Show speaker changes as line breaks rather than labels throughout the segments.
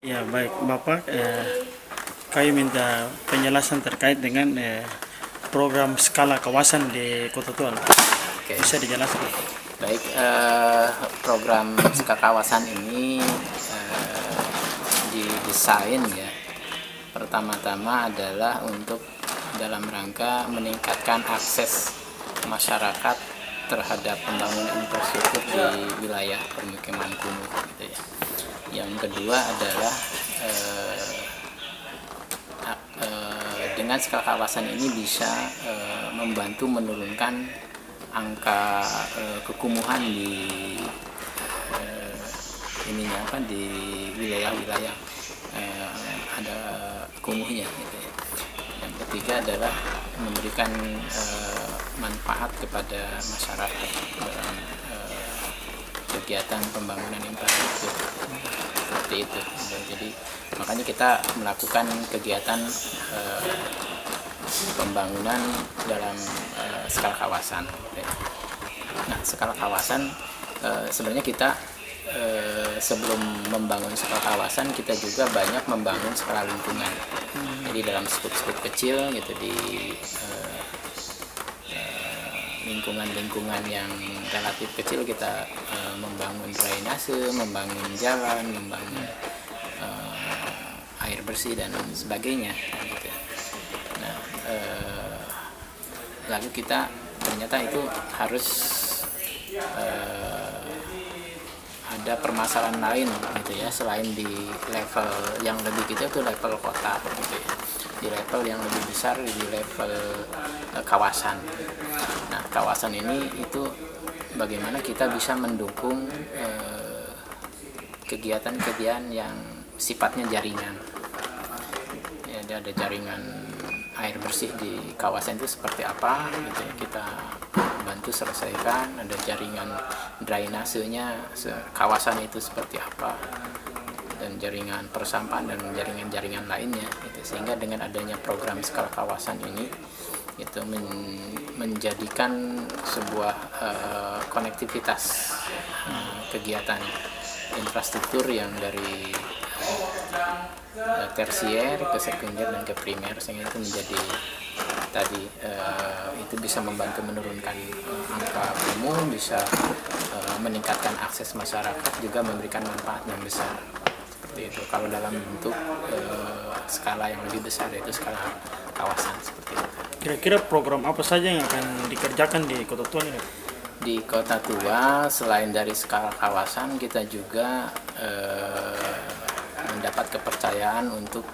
Ya, baik Bapak, kami minta penjelasan terkait dengan program skala kawasan di Kota Tual.
Oke,
Bisa dijelaskan?
baik. Program skala kawasan ini didesain ya. Pertama-tama adalah untuk dalam rangka meningkatkan akses masyarakat terhadap pembangunan infrastruktur di wilayah permukiman kumuh, gitu ya. Yang kedua adalah dengan skala kawasan ini bisa membantu menurunkan angka kekumuhan di di wilayah-wilayah ada kumuhnya, gitu ya. Yang ketiga adalah memberikan manfaat kepada masyarakat dalam kegiatan pembangunan infrastruktur seperti itu. Jadi makanya kita melakukan kegiatan pembangunan dalam skala kawasan. Nah, skala kawasan sebenarnya kita sebelum membangun skala kawasan kita juga banyak membangun skala lingkungan. Jadi dalam skup-skup kecil gitu di lingkungan-lingkungan yang relatif kecil kita membangun drainase, membangun jalan, membangun air bersih dan sebagainya, gitu. Nah, lalu kita ternyata itu harus ada permasalahan lain, gitu ya, selain di level yang lebih kecil itu level kota, gitu ya. Di level yang lebih besar di level kawasan. Nah, kawasan ini itu bagaimana kita bisa mendukung kegiatan-kegiatan yang sifatnya jaringan. Ya, ada jaringan air bersih di kawasan itu seperti apa, gitu ya, kita bantu selesaikan. Ada jaringan drainasenya kawasan itu seperti apa, dan jaringan persampahan dan jaringan-jaringan lainnya, gitu. Sehingga dengan adanya program skala kawasan ini itu menjadikan sebuah konektivitas kegiatan infrastruktur yang dari tersier ke sekunder dan ke primer, sehingga itu menjadi tadi itu bisa membantu menurunkan angka kumuh, bisa meningkatkan akses masyarakat, juga memberikan manfaat yang besar. Seperti itu kalau dalam bentuk skala yang lebih besar, yaitu skala kawasan, seperti itu.
Kira-kira program apa saja yang akan dikerjakan di Kota Tual ini?
Di Kota Tua, selain dari skala kawasan, kita juga mendapat kepercayaan untuk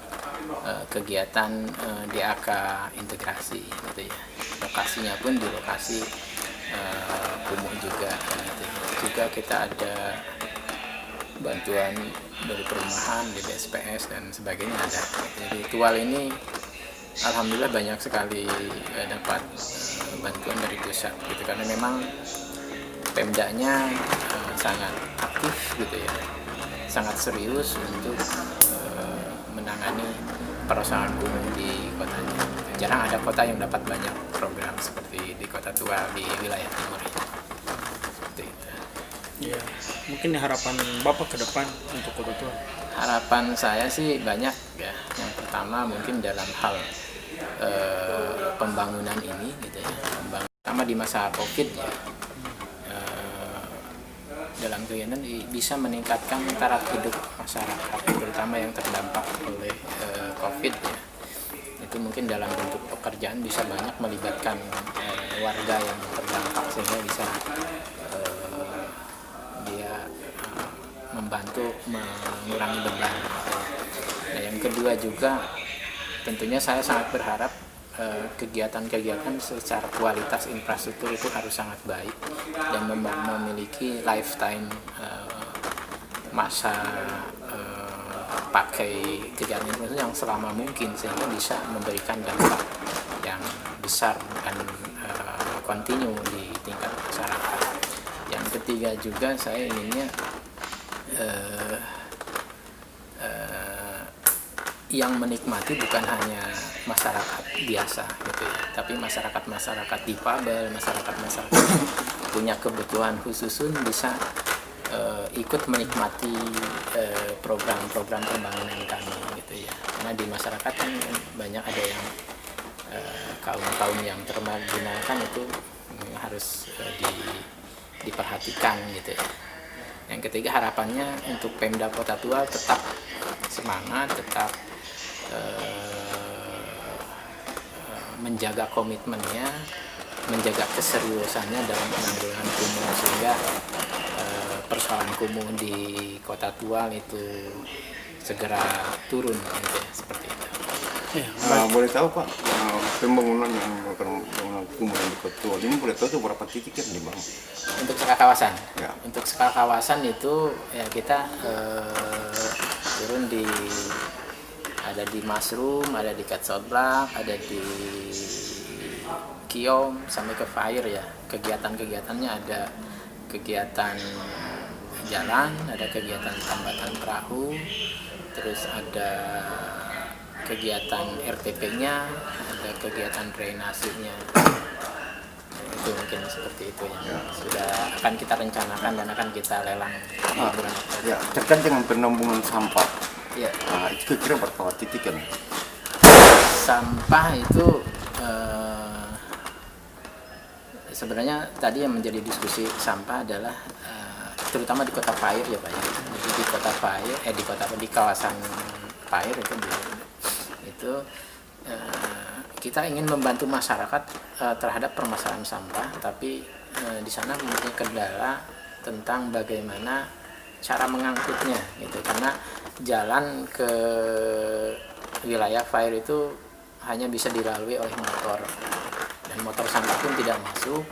kegiatan DAK integrasi, gitu ya. Lokasinya pun di lokasi kumuh juga, gitu. Juga kita ada bantuan dari perumahan, di BSPS dan sebagainya ada. Jadi Tual ini alhamdulillah banyak sekali dapat bantuan dari pusat, gitu, karena memang Pemdanya sangat aktif, gitu ya, sangat serius untuk menangani persoalan kumuh di kotanya. Jarang ada kota yang dapat banyak program seperti di Kota Tua di wilayah timur ini. Seperti itu.
Ya, mungkin harapan Bapak ke depan untuk Kota Tual?
Harapan saya sih banyak ya. Yang pertama mungkin dalam hal pembangunan ini, gitu ya. Pertama di masa COVID ya. Dalam kegiatan bisa meningkatkan taraf hidup masyarakat, terutama yang terdampak oleh COVID ya. Itu mungkin dalam bentuk pekerjaan bisa banyak melibatkan warga yang terdampak, sehingga bisa dia membantu mengurangi beban. Nah, yang kedua juga tentunya saya sangat berharap kegiatan-kegiatan secara kualitas infrastruktur itu harus sangat baik dan memiliki lifetime masa pakai kegiatan infrastruktur yang selama mungkin, sehingga bisa memberikan dampak yang besar dan kontinu di tingkat masyarakat. Yang ketiga juga saya inginnya yang menikmati bukan hanya masyarakat biasa, gitu ya, tapi masyarakat difabel, masyarakat punya kebutuhan khusus pun bisa ikut menikmati program-program pembangunan kami gitu ya. Karena di masyarakat kan banyak ada yang kaum-kaum yang termarginalkan itu harus diperhatikan gitu ya. Yang ketiga, harapannya untuk Pemda Kota Tua tetap semangat, tetap menjaga komitmennya, menjaga keseriusannya dalam penanggulangan kumuh, sehingga persoalan kumuh di Kota Tua itu segera turun gitu ya, seperti itu.
Ya,
Boleh tahu Pak, pembangunan kumuh di Kota Tua ini boleh tahu itu berapa titik yang dibangun?
Untuk skala kawasan,
Ya.
untuk skala kawasan itu ya kita turun ada di Mushroom, ada di Katsoblak, ada di Kiom sampai ke Fire ya. Kegiatan-kegiatannya ada kegiatan jalan, ada kegiatan tambatan perahu, terus ada kegiatan RTP-nya, ada kegiatan drainasenya. Itu mungkin seperti itu yang sudah akan kita rencanakan dan akan kita lelang di bulan Oktober.
Ya, terkait dengan penampungan sampah.
Ya,
Itu kira berapa titik kan?
sampah itu sebenarnya tadi yang menjadi diskusi sampah adalah terutama di Kota Fire ya Pak ya. Jadi di Kota Fire, di kawasan Fire itu kita ingin membantu masyarakat terhadap permasalahan sampah, tapi di sana mempunyai kendala tentang bagaimana cara mengangkutnya gitu, karena jalan ke wilayah Fire itu hanya bisa dilalui oleh motor dan motor sampah pun tidak masuk,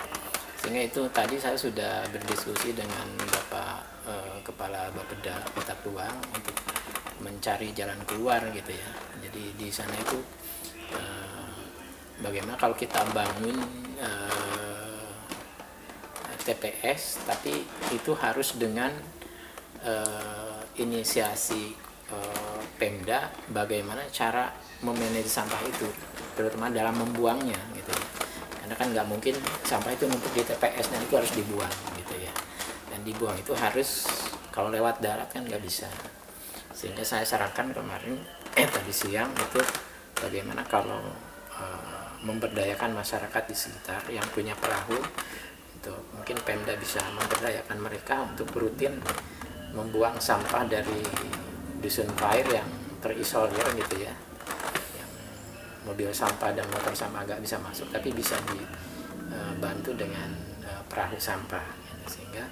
sehingga itu tadi saya sudah berdiskusi dengan Bapak Kepala Bapeda Kota Tua untuk mencari jalan keluar gitu ya. Jadi di sana itu bagaimana kalau kita bangun TPS, tapi itu harus dengan inisiasi Pemda, bagaimana cara memanage sampah itu, terutama dalam membuangnya gitu ya. Karena kan nggak mungkin sampah itu numpuk di TPS dan itu harus dibuang gitu ya. Dan dibuang itu harus, kalau lewat darat kan nggak bisa. Sehingga saya sarankan kemarin tadi siang itu bagaimana kalau memberdayakan masyarakat di sekitar yang punya perahu, itu mungkin Pemda bisa memberdayakan mereka untuk rutin membuang sampah dari dusun Fire yang terisolir gitu ya, yang mobil sampah dan motor sampah nggak bisa masuk, tapi bisa dibantu dengan perahu sampah gitu, sehingga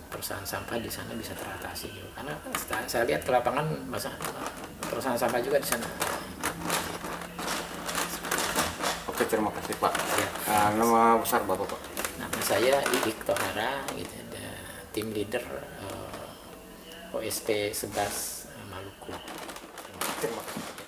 perusahaan sampah di sana bisa teratasi gitu. Karena saya lihat ke lapangan perusahaan sampah juga di sana.
Oke, terima kasih Pak.
Ya.
Nama besar Bapak Pak?
Nama saya Idik Tohara, gitu, ada tim leader OSP 11 Maluku.
Terima kasih.